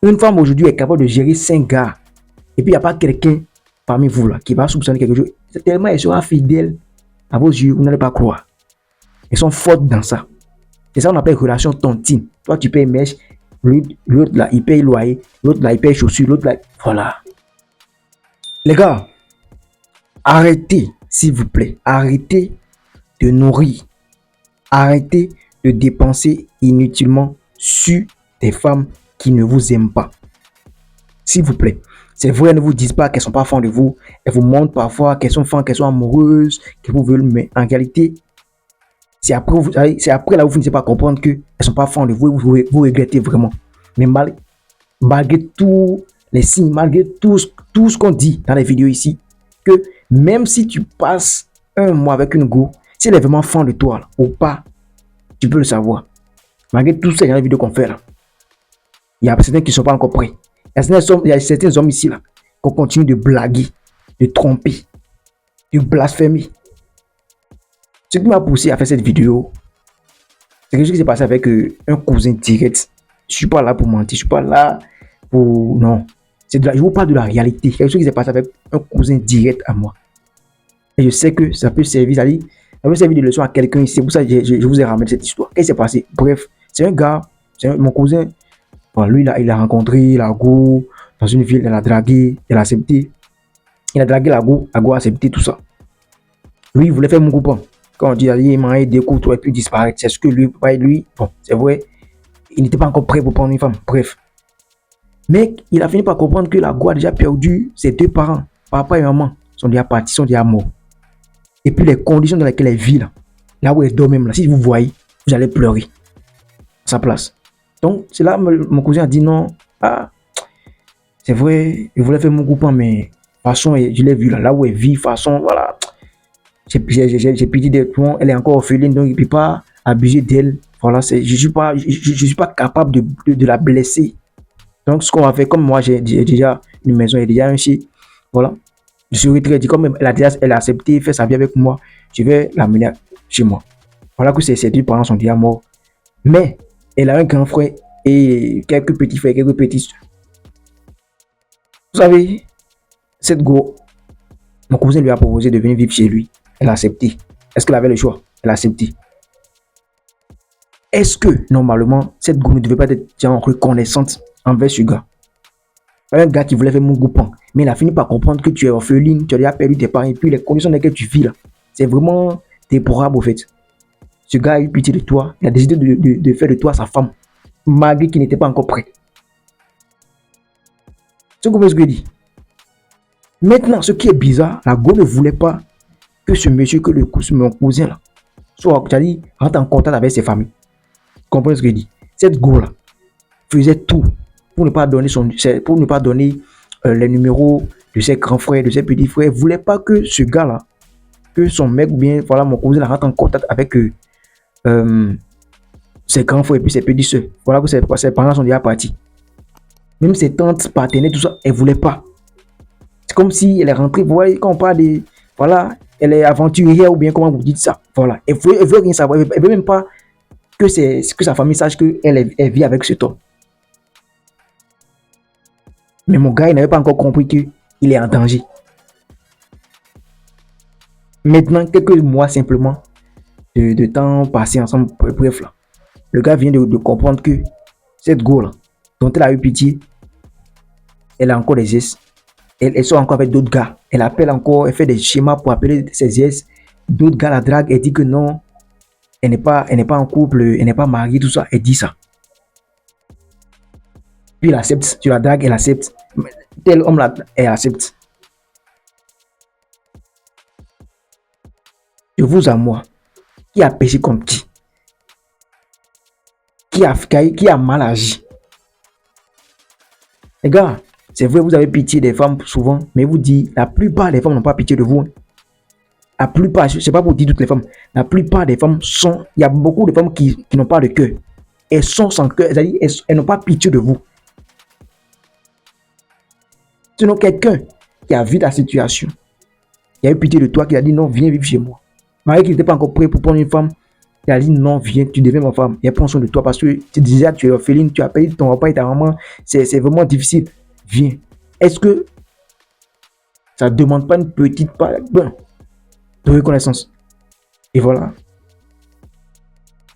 Une femme aujourd'hui est capable de gérer 5 gars. Et puis il n'y a pas quelqu'un parmi vous là qui va soupçonner quelque chose. Tellement elles sont infidèles à vos yeux, vous n'allez pas croire. Elles sont fortes dans ça. C'est ça qu'on appelle relation tontine. Toi tu payes mèche, l'autre là il paye loyer, l'autre là il paye chaussures, l'autre là. Voilà. Les gars, arrêtez, s'il vous plaît. Arrêtez de nourrir. Arrêtez de dépenser inutilement sur des femmes qui ne vous aiment pas. S'il vous plaît. C'est vrai, elles ne vous disent pas qu'elles ne sont pas fans de vous. Elles vous montrent parfois qu'elles sont fans, qu'elles sont amoureuses, qu'elles vous veulent. Mais en réalité, c'est après là où vous finissez par comprendre qu'elles ne sont pas fans de vous et vous regrettez vraiment. Mais malgré tous les signes, malgré tout ce qu'on dit dans les vidéos ici, que même si tu passes un mois avec une go, si elle est vraiment fan de toi là, ou pas, tu peux le savoir. Malgré tout ça, il y a des vidéos qu'on fait là. Il y a certains qui ne sont pas encore prêts. Il y a certains hommes ici là qu'on continue de blaguer, de tromper, de blasphémer. Ce qui m'a poussé à faire cette vidéo, c'est quelque chose qui s'est passé avec un cousin direct. Je ne suis pas là pour mentir, je ne suis pas là pour... Non. Je vous parle de la réalité. Quelque chose qui s'est passé avec un cousin direct à moi. Et je sais que ça peut servir, ça peut servir de leçon à quelqu'un ici. C'est pour ça que je vous ai ramené cette histoire. Qu'est-ce qui s'est passé? Bref, c'est un gars, mon cousin. Bon, lui, il a rencontré la go dans une ville, elle a dragué, elle a accepté. Il a dragué la go a accepté tout ça. Lui, il voulait faire mon copain. Quand on dit, il m'a des coups, et puis disparaître. C'est ce que lui, bon, c'est vrai, il n'était pas encore prêt pour prendre une femme. Bref. Mais il a fini par comprendre que la go a déjà perdu ses 2 parents. Papa et maman sont déjà partis, sont déjà morts. Et puis les conditions dans lesquelles elle vit, là où elle dort même, là, si vous voyez, vous allez pleurer à sa place. Donc, c'est là mon cousin a dit non. Ah, c'est vrai, il voulait faire mon copain, mais de toute façon, je l'ai vu là où elle vit, de toute façon, voilà. J'ai pitié d'elle, elle est encore orpheline, donc il ne peut pas abuser d'elle. Voilà, je ne suis pas capable de la blesser. Donc, ce qu'on va faire, comme moi, j'ai déjà une maison, et déjà un chien, voilà. Je suis retraité, comme elle a accepté, fait sa vie avec moi, je vais l'amener chez moi. Voilà que ses 2 parents sont déjà morts. Mais, elle a un grand frère et quelques petits frères, quelques petits soeurs. Vous savez, cette go, mon cousin lui a proposé de venir vivre chez lui. Elle a accepté. Est-ce qu'elle avait le choix? Elle a accepté. Est-ce que, normalement, cette go ne devait pas être reconnaissante envers ce gars? Un gars qui voulait faire mon copain, mais il a fini par comprendre que tu es orpheline, tu as déjà perdu tes parents, et puis les conditions dans lesquelles tu vis là, c'est vraiment déplorable au fait. Ce gars a eu pitié de toi, il a décidé de faire de toi sa femme, malgré qu'il n'était pas encore prêt. C'est comme ce que je dis. Maintenant, ce qui est bizarre, la go ne voulait pas que ce monsieur, que mon cousin là, soit, c'est-à-dire, rentre en contact avec ses familles. Vous comprenez ce que je dis? Cette go là faisait tout pour ne pas donner les numéros de ses grands frères, de ses petits frères. Il ne voulait pas que ce gars là, que son mec ou bien voilà mon cousin là, rentre en contact avec ses grands frères et puis ses petits soeurs. Voilà que ses parents sont déjà partis. Même ses tantes, partenaires, tout ça, elle ne voulait pas. C'est comme si elle est rentrée, vous voyez, quand on parle de, voilà, elle est aventurière ou bien comment vous dites ça. Voilà, elle veut rien savoir. Elle veut même pas que sa famille sache qu'elle vit avec cet homme. Mais mon gars, il n'avait pas encore compris qu'il est en danger. Maintenant, quelques mois simplement de temps passé ensemble, bref là, le gars vient de comprendre que cette go là, dont elle a eu pitié, elle a encore des ex. Elle sort encore avec d'autres gars. Elle appelle encore, elle fait des schémas pour appeler ses ex. D'autres gars la draguent, elle dit que non, elle n'est pas en couple, elle n'est pas mariée, tout ça. Elle dit ça. Puis elle accepte, tu la dragues, elle accepte. Tel homme là, elle accepte. De vous à moi, qui a péché contre qui? Qui a mal agi? Les gars, c'est vrai, vous avez pitié des femmes souvent, mais vous dites, la plupart des femmes n'ont pas pitié de vous. La plupart, je ne sais pas pour dire toutes les femmes, la plupart des femmes sont, il y a beaucoup de femmes qui n'ont pas de cœur. Elles sont sans cœur, c'est-à-dire elles n'ont pas pitié de vous. Sinon, quelqu'un qui a vu ta situation, qui a eu pitié de toi, qui a dit non, viens vivre chez moi. Malgré qu'il n'était pas encore prêt pour prendre une femme, Elle a dit non, viens, tu deviens ma femme. Et elle prend soin de toi parce que tu disais, tu es orpheline, tu as payé ton repas et ta maman. C'est vraiment difficile. Viens. Est-ce que ça ne demande pas une petite part de reconnaissance? Et voilà.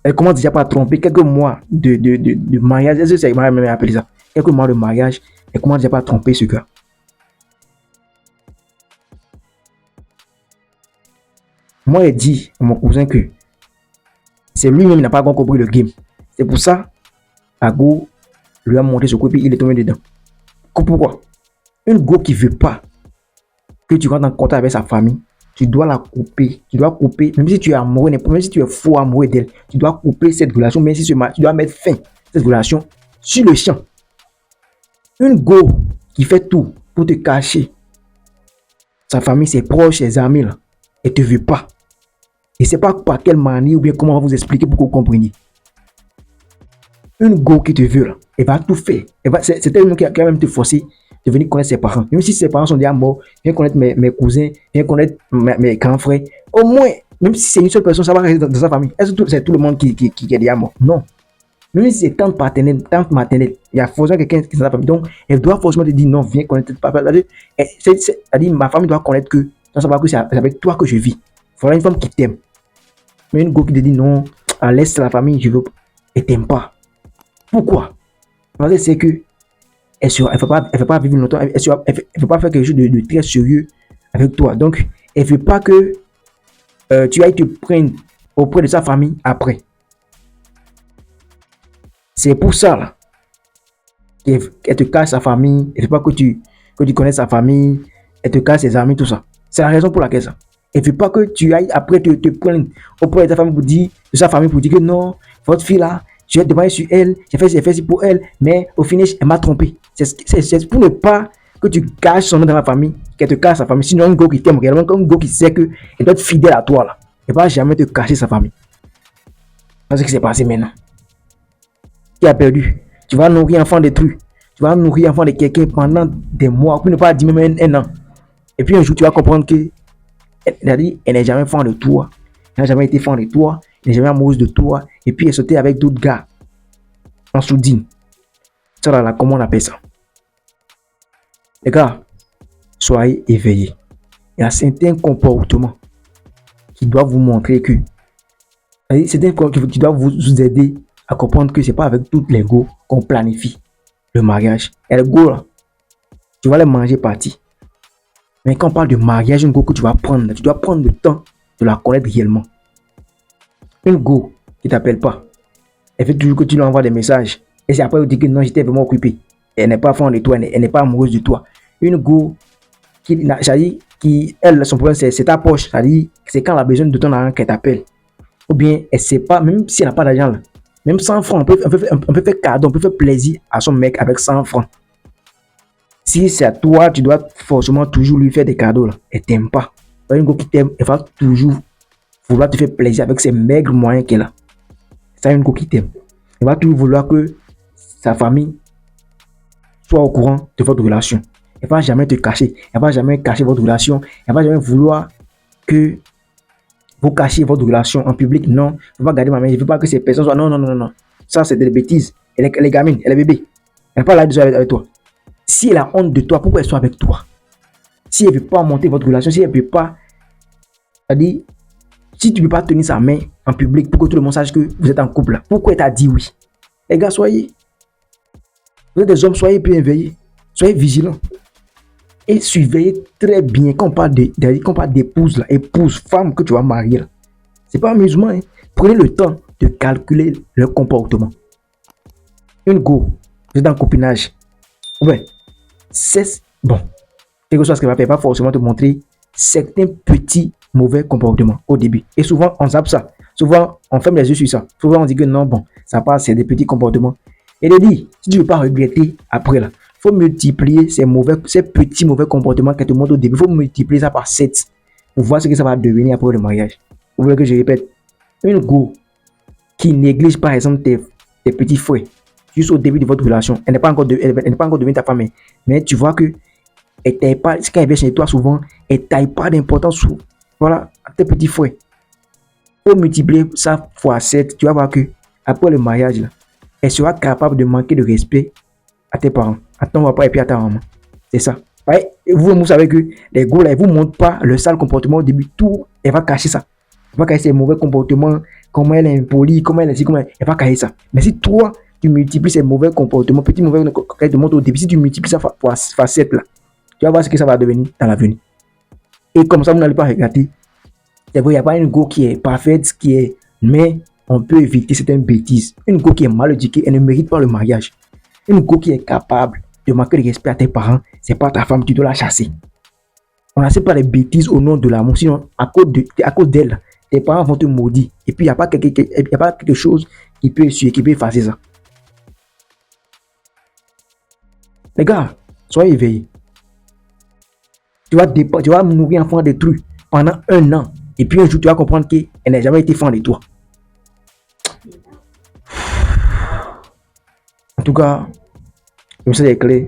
Elle commence déjà par tromper quelques mois de mariage. Est-ce que c'est même appelé ça? Quelques mois de mariage. Elle commence déjà par tromper ce gars. Moi, elle dit à mon cousin que c'est lui-même qui n'a pas encore compris le game. C'est pour ça, Ago lui a montré ce coup et puis il est tombé dedans. Pourquoi? Une go qui ne veut pas que tu rentres en contact avec sa famille, tu dois la couper. Tu dois couper, même si tu es amoureux, même si tu es fou amoureux d'elle, tu dois couper cette relation, même si tu dois mettre fin à cette relation sur le champ. Une go qui fait tout pour te cacher sa famille, ses proches, ses amis, là, elle ne te veut pas. Et c'est pas par quelle manière ou bien comment on va vous expliquer pour que vous compreniez. Une go qui te veut, là, elle va tout faire. C'est elle qui va même te forcer de venir connaître ses parents. Même si ses parents sont déjà morts, viens connaître mes cousins, viens connaître mes grands frères. Au moins, même si c'est une seule personne, ça va rester dans sa famille. Est-ce que c'est tout le monde qui est déjà mort? Non. Même si c'est tante paternelle, tante maternelle, il y a forcément quelqu'un qui est dans sa famille. Donc, elle doit forcément te dire non, viens connaître papa. C'est-à-dire, ma famille doit connaître que, ça savoir que c'est avec toi que je vis. Voilà une femme qui t'aime. Mais une go qui te dit non, laisse la famille, je veux. Elle t'aime pas. Pourquoi? Parce que c'est que elle ne veut pas vivre longtemps, elle ne veut pas faire quelque chose de très sérieux avec toi. Donc, elle ne veut pas que tu ailles te prendre auprès de sa famille après. C'est pour ça là qu'elle te cache sa famille, elle ne veut pas que tu connaisses sa famille, elle te cache ses amis, tout ça. C'est la raison pour laquelle ça. Elle ne veut pas que tu ailles après te prendre auprès de ta famille de sa famille pour dire que non, votre fille là, je vais demander sur elle, j'ai fait pour elle, mais au final, elle m'a trompé. C'est pour ne pas que tu caches son nom dans la famille, qu'elle te cache sa famille. Sinon, un gars qui t'aime réellement, un gars qui sait qu'elle doit être fidèle à toi, là, elle ne va jamais te cacher sa famille. C'est ce qui s'est passé maintenant. Qui a perdu? Tu vas nourrir enfant de trucs. Tu vas nourrir enfant de quelqu'un pendant des mois, pour ne pas dire même un an. Et puis un jour, tu vas comprendre que elle n'est jamais fan de toi. Elle n'a jamais été fan de toi. Elle n'est jamais amoureuse de toi. Et puis elle sautait avec d'autres gars. En soudine. Ça là, comment on appelle ça? Les gars, soyez éveillés. Il y a certains comportements qui doivent vous montrer que. Certains comportements qui doivent vous aider à comprendre que ce n'est pas avec toutes les go qu'on planifie le mariage. Et les go là, tu vas les manger partie. Mais quand on parle de mariage, une go que tu vas prendre, tu dois prendre le temps de la connaître réellement. Une go qui ne t'appelle pas, elle fait toujours que tu lui envoies des messages. Et c'est après elle dit que non, j'étais vraiment occupé. Elle n'est pas fan de toi, elle n'est pas amoureuse de toi. Une go qui elle, son problème, c'est ta poche. C'est-à-dire, c'est quand elle a besoin de ton argent qu'elle t'appelle. Ou bien, elle ne sait pas, même si elle n'a pas d'argent, là, même 100 francs, on peut faire cadeau, on peut faire plaisir à son mec avec 100 francs. Si c'est à toi, tu dois forcément toujours lui faire des cadeaux, là. Elle t'aime pas. Une go qui t'aime, elle va toujours vouloir te faire plaisir avec ses maigres moyens qu'elle a. C'est une go qui t'aime. Elle va toujours vouloir que sa famille soit au courant de votre relation. Elle ne va jamais te cacher. Elle ne va jamais cacher votre relation. Elle ne va jamais vouloir que vous cachiez votre relation en public. Non, je ne veux pas garder ma main. Je ne veux pas que ces personnes soient. Non, non, non, non. Ça, c'est des bêtises. Elle est gamine, elle est bébé. Elle n'est pas là de jouer avec toi. Si elle a honte de toi, pourquoi elle soit avec toi? Si elle ne veut pas monter votre relation, si elle ne peut pas. C'est-à-dire, si tu ne peux pas tenir sa main en public pour que tout le monde sache que vous êtes en couple, pourquoi elle t'a dit oui? Les gars, soyez. Vous êtes des hommes, soyez bien éveillés. Soyez vigilants. Et surveillez très bien quand on parle d'épouse, épouse, femme que tu vas marier. Ce n'est pas amusement. Hein. Prenez le temps de calculer leur comportement. Une go, vous êtes en copinage. Ouais, c'est bon. Quelque chose qu'elle va faire, pas forcément te montrer certains petits mauvais comportements au début. Et souvent, on zappe ça. Souvent, on ferme les yeux sur ça. Souvent, on dit que non, bon, ça passe, c'est des petits comportements. Et de dire, si tu ne veux pas regretter après là, il faut multiplier ces petits mauvais comportements qu'elle te montre au début. Il faut multiplier ça par 7 pour voir ce que ça va devenir après le mariage. Vous voulez que je répète? Une go qui néglige par exemple tes petits frères juste au début de votre relation, elle n'est pas encore devenue ta femme, mais tu vois que elle taille pas, quand elle vient chez toi souvent, elle taille pas d'importance sur voilà, tes petits frères. Pour multiplier ça fois 7, tu vas voir que après le mariage, là, elle sera capable de manquer de respect à tes parents, à ton papa et puis à ta maman. C'est ça. Ouais, vous savez que les gars, là, ils vous montrent pas le sale comportement au début. Tout, elle va cacher ça. Elle va cacher ses mauvais comportements, comment elle est impolie, comment elle est, comment elle va cacher ça. Mais si toi, tu multiplies ces mauvais comportements, petits mauvais comportements qu'elle te montre au début, si tu multiplies ça fois 7 là, tu vas voir ce que ça va devenir dans l'avenir. Et comme ça, vous n'allez pas regretter. C'est vrai, il n'y a pas une go qui est parfaite, mais on peut éviter certaines bêtises. Une go qui est mal éduquée, elle ne mérite pas le mariage. Une go qui est capable de manquer de respect à tes parents, c'est pas ta femme, tu dois la chasser. On n'accepte pas les bêtises au nom de l'amour, sinon à cause d'elle, tes parents vont te maudire. Et puis il n'y a pas quelque chose qui peut effacer ça. Les gars, soyez éveillés. Tu vas nourrir un enfant de trucs pendant 1 an. Et puis un jour, tu vas comprendre qu'elle n'a jamais été fan de toi. En tout cas, le message est clair.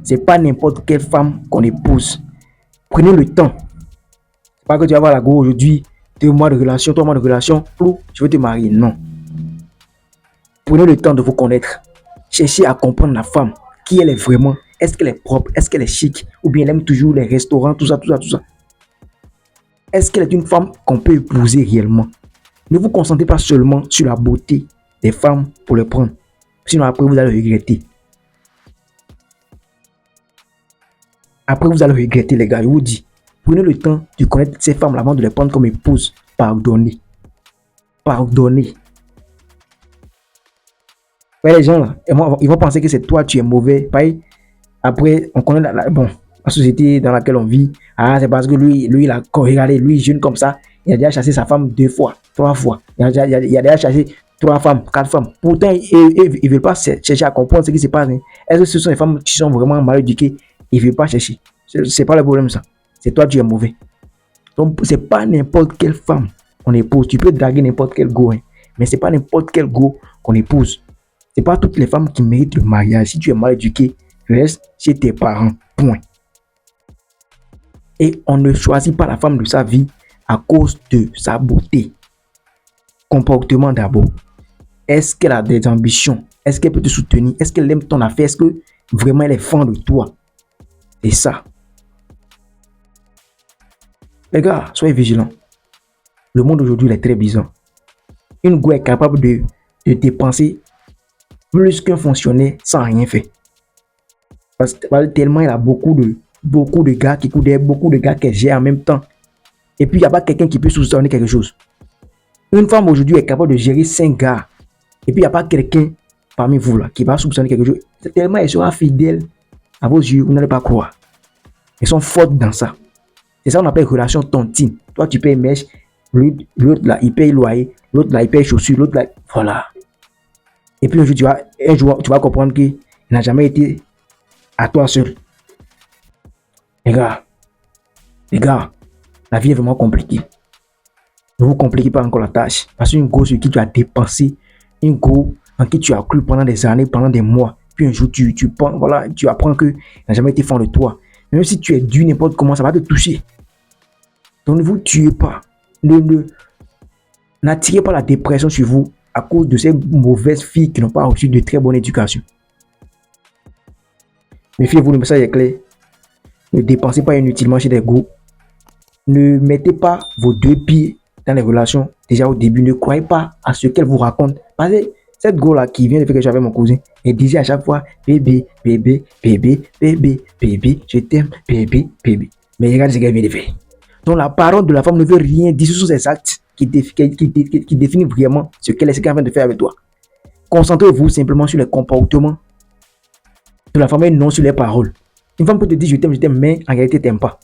C'est pas n'importe quelle femme qu'on épouse. Prenez le temps. C'est pas que tu vas voir la go aujourd'hui, 2 mois de relation, 3 mois de relation, je veux te marier. Non. Prenez le temps de vous connaître. Cherchez à comprendre la femme, qui elle est vraiment. Est-ce qu'elle est propre? Est-ce qu'elle est chic? Ou bien elle aime toujours les restaurants, tout ça. Est-ce qu'elle est une femme qu'on peut épouser réellement? Ne vous concentrez pas seulement sur la beauté des femmes pour le prendre. Sinon après vous allez regretter. Après vous allez regretter les gars, je vous dis. Prenez le temps de connaître ces femmes avant de les prendre comme épouse. Pardonnez. Ouais, les gens là, ils vont penser que c'est toi tu es mauvais. Après, on connaît la société dans laquelle on vit. Ah, c'est parce que lui, il a regardé, lui, jeune comme ça, il a déjà chassé sa femme 2 fois, 3 fois. Il a déjà chassé 3 femmes, 4 femmes. Pourtant, ils ne veulent pas chercher à comprendre ce qui se passe. Est-ce que ce sont les femmes qui sont vraiment mal éduquées? Ils ne veulent pas chercher. C'est pas le problème, ça. C'est toi, tu es mauvais. Donc, c'est pas n'importe quelle femme qu'on épouse. Tu peux draguer n'importe quel go, mais c'est pas n'importe quel go qu'on épouse. C'est pas toutes les femmes qui méritent le mariage. Si tu es mal éduqué, reste chez tes parents. Point. Et on ne choisit pas la femme de sa vie à cause de sa beauté. Comportement d'abord. Est-ce qu'elle a des ambitions? Est-ce qu'elle peut te soutenir? Est-ce qu'elle aime ton affaire? Est-ce que vraiment elle est fan de toi? C'est ça. Les gars, soyez vigilants. Le monde aujourd'hui est très bizarre. Une go est capable de dépenser plus qu'un fonctionnaire sans rien faire. Parce que tellement il a beaucoup de gars qui coûtent, beaucoup de gars qui gèrent en même temps. Et puis il n'y a pas quelqu'un qui peut soupçonner quelque chose. Une femme aujourd'hui est capable de gérer 5 gars. Et puis il n'y a pas quelqu'un parmi vous là qui va soupçonner quelque chose. Tellement elle sera fidèle à vos yeux, vous n'allez pas croire. Elles sont fortes dans ça. C'est ça qu'on appelle relation tontine. Toi tu payes mèche, l'autre là il paye loyer, l'autre là il paye chaussures, l'autre là voilà. Et puis un jour tu vas comprendre qu'il n'a jamais été à toi seul. Les gars, la vie est vraiment compliquée. Ne vous compliquez pas encore la tâche. Parce qu'une go sur qui tu as dépensé, une go en qui tu as cru pendant des années, pendant des mois, puis un jour tu apprends qu'il n'a jamais été fan de toi. Même si tu es dû n'importe comment, ça va te toucher. Donc ne vous tuez pas. N'attirez pas la dépression sur vous à cause de ces mauvaises filles qui n'ont pas reçu de très bonne éducation. Méfiez-vous, le message est clair. Ne dépensez pas inutilement chez des go. Ne mettez pas vos 2 pieds dans les relations déjà au début. Ne croyez pas à ce qu'elle vous raconte. Parce que cette go là qui vient de faire que j'avais mon cousin, elle disait à chaque fois bébé, bébé, bébé, bébé, bébé, je t'aime, bébé, bébé. Mais regarde ce qu'elle vient de faire. Donc la parole de la femme ne veut rien dire sur ses actes qui définissent vraiment ce qu'elle vient de faire avec toi. Concentrez-vous simplement sur les comportements de la femme et non sur les paroles. Une femme peut te dire je t'aime, mais en réalité t'aimes pas.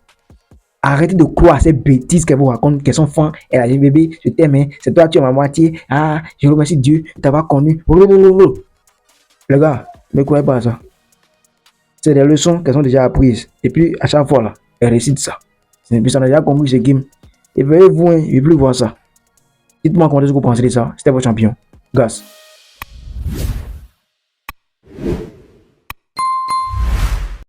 Arrêtez de croire à ces bêtises qu'elle vous raconte, qu'elles sont fans. Elle a dit bébé, je t'aime, c'est toi, tu es ma moitié. Ah, je remercie Dieu, tu t'as pas connu. Les gars, ne croyez pas à ça. C'est des leçons qu'elles ont déjà apprises. Et puis, à chaque fois, là, elles récitent ça. Et puis, ça a déjà compris ce game. Et veuillez vous, je ne veux plus voir ça. Dites-moi comment est-ce que vous pensez de ça. C'était votre champion. Gas.